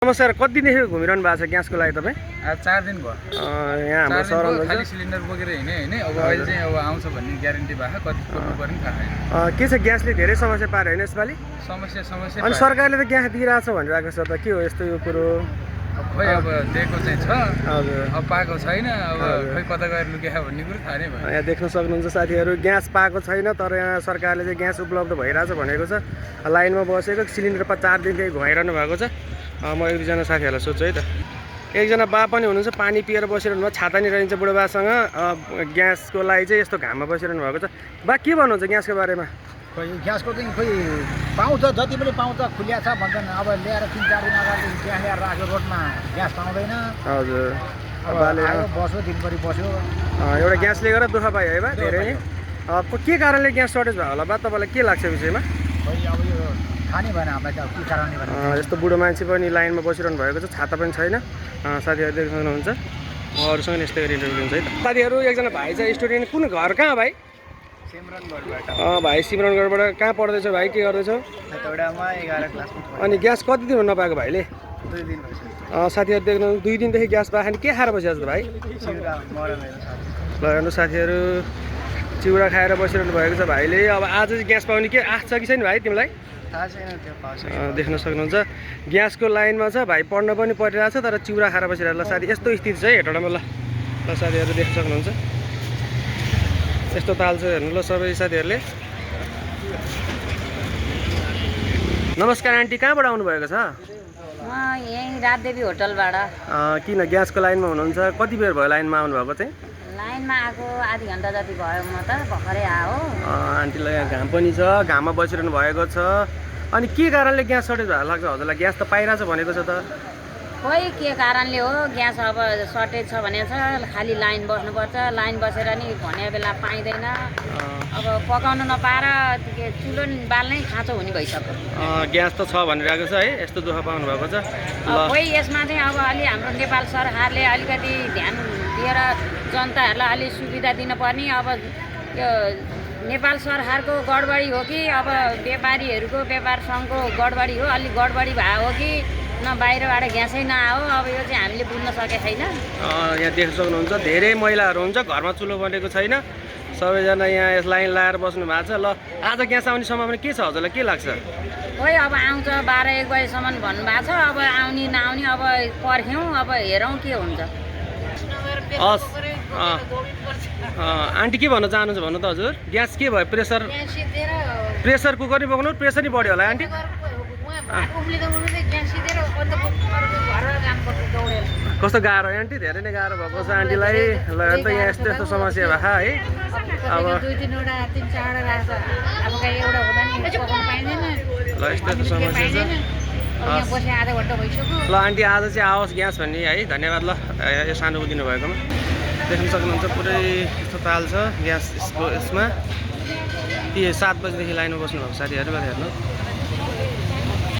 नमस्कार, कति दिनदेखि घुमिरहनु भएको छ ग्यासको लागि तपाईँ? आज 4 दिन भयो। यहाँ हाम्रो सराउन्डमा खाली सिलिन्डर बोकेर हिँड्ने हैन। अब अहिले चाहिँ अब आउँछ भन्ने ग्यारेन्टी भएको कति पुग्नु पर्ने थाहा छैन। के छ, ग्यासले धेरै समस्या पार्यो हैन यसपालि? समस्या अनि सरकारले त ग्यास दिइरहेछ भनिरहेको छ त, के हो यस्तो यो कुरो? खोइ अब दिएको चाहिँ छ, हजुर, अब पाएको छैन। अब खोइ कता गएर लुक्या भन्ने कुरो थाहा नै भयो। यहाँ देख्न सक्नुहुन्छ साथीहरू, ग्यास पाएको छैन तर यहाँ सरकारले चाहिँ ग्यास उपलब्ध भइरहेछ भनेको छ। लाइनमा बसेको सिलिन्डर 4 दिनदेखि घुमाइरहनु भएको छ। म एक दुईजना साथीहरूलाई सोध्छु है त। एकजना बा पनि हुनुहुन्छ, पानी पिएर बसिरहनु भएको, छाता नि रहन्छ बुढोबासँग। ग्यासको लागि चाहिँ यस्तो घाममा बसिरहनु भएको छ। बा के भन्नुहुन्छ ग्यासको बारेमा? खोइ ग्यासको चाहिँ खोइ पाउँछ, जति पनि पाउँछ, खुलिया छ भन्छन्। अब ल्याएर 3-4 दिन अगाडि ग्यास ल्याएर राख्यो, रोडमा ग्यास पाउँदैन। हजुर, अब आयो बस्यो, दिनभरि बस्यो। एउटा ग्यासले गर्दा दुःख पायो है बा धेरै नै। के कारणले ग्यास सर्टेज भयो होला बा, तपाईँलाई के लाग्छ विषयमा? खोइ अब यो थाहा नै भएन हामीलाई त के कारणले भने। यस्तो बुढो मान्छे पनि लाइनमा बसिरहनु भएको छ, छाता पनि छैन। साथीहरू देख्न सक्नुहुन्छ। म अरूसँग नि यस्तै गरी इन्टरभ्यू लिन्छ है त। साथीहरू एकजना भाइ छ स्टुडेन्ट, कुन घर कहाँ भाइ? भाइ सिमरनगढबाट। कहाँ पढ्दैछ भाइ, के गर्दैछौ? अनि ग्यास कति दिन नपाएको भाइले? 2 दिन साथीहरू देख्नु 2 दिनदेखि ग्यास पाएन, के खाएर बसिरहेको छ भाइ? ल हेर्नु साथीहरू, चिउरा खाएर बसिरहनु भएको छ भाइले। अब आज चाहिँ ग्यास पाउने के आश छ कि छैन भाइ तिमीलाई? देख्न सक्नुहुन्छ ग्यासको लाइनमा छ भाइ, पढ्न पनि परिरहेको छ तर चिउरा खाएर बसिरहेको। ल साथी, यस्तो स्थिति छ है हेटौँडामा। ल साथीहरू देख्न सक्नुहुन्छ, यस्तो ताल छ हेर्नु। ल सबै साथीहरूले नमस्कार। आन्टी कहाँबाट आउनुभएको छ? म यहीँ राजदेवी होटलबाट। किन ग्यासको लाइनमा हुनुहुन्छ? कति बेर भयो लाइनमा आउनुभएको चाहिँ? लाइनमा आएको आधी घन्टा जति भयो, म त भर्खरै आयो। आन्टीलाई यहाँ घाम पनि छ, घाममा बसिरहनु भएको छ। अनि के कारणले ग्यास सर्टेज भएको लाग्छ हजुरलाई? ग्यास त पाइरहेछ भनेको छ त। खोइ के कारणले हो, ग्यास अब सर्टेज छ भने छ, खालि लाइन बस्नुपर्छ। लाइन बसेर नि भने बेला पाइँदैन। अब पकाउनु नपाएर चुलो बाल्नै खाँचो हुने भइसक्यो। ग्यास त छ भनिरहेको छ है, यस्तो दुःख पाउनु भएको छ। खोइ यसमा चाहिँ अब अलि हाम्रो नेपाल सरकारले अलिकति ध्यान दिएर जनताहरूलाई अलिक सुविधा दिनुपर्ने। अब यो नेपाल सरकारको गडबडी हो कि अब व्यापारीहरूको व्यापार सङ्घको गडबडी हो? अलिक गडबडी भयो हो कि न बाहिरबाट ग्यासै नआयो? अब यो चाहिँ हामीले बुझ्न सकेको छैन। यहाँ देख्न सक्नुहुन्छ धेरै महिलाहरू हुन्छ, घरमा चुलो बनेको छैन, सबैजना यहाँ यस लाइन लाएर बस्नु भएको छ। ल आज ग्यास आउने सम्भावना के छ हजुरलाई, के लाग्छ? खोइ अब आउँछ 12-1 बजीसम्म भन्नुभएको छ। अब आउने नआउने अब पर्ख्यौँ, अब हेरौँ के हुन्छ। हस्, आन्टी के भन्न चाहनुहुन्छ भन्नु त हजुर? ग्यास के भयो? प्रेसर कुकर नि बोक्नु, प्रेसर नि बढ्यो होला आन्टी? कस्तो गाह्रो आन्टी, धेरै नै गाह्रो भएको छ आन्टीलाई। ल हेर्नु त यहाँ यस्तो यस्तो समस्या भएको है। अब ल यस्तो यस्तो समस्या छ। ल आन्टी आज चाहिँ आओस् ग्यास भन्ने है, धन्यवाद। ल यो सानो दिनु भएकोमा। देख्न सक्नुहुन्छ पुरै यस्तो ताल छ ग्यासको। यसमा 7 बजीदेखि लाइनमा बस्नु भएको साथीहरू हेर्नु।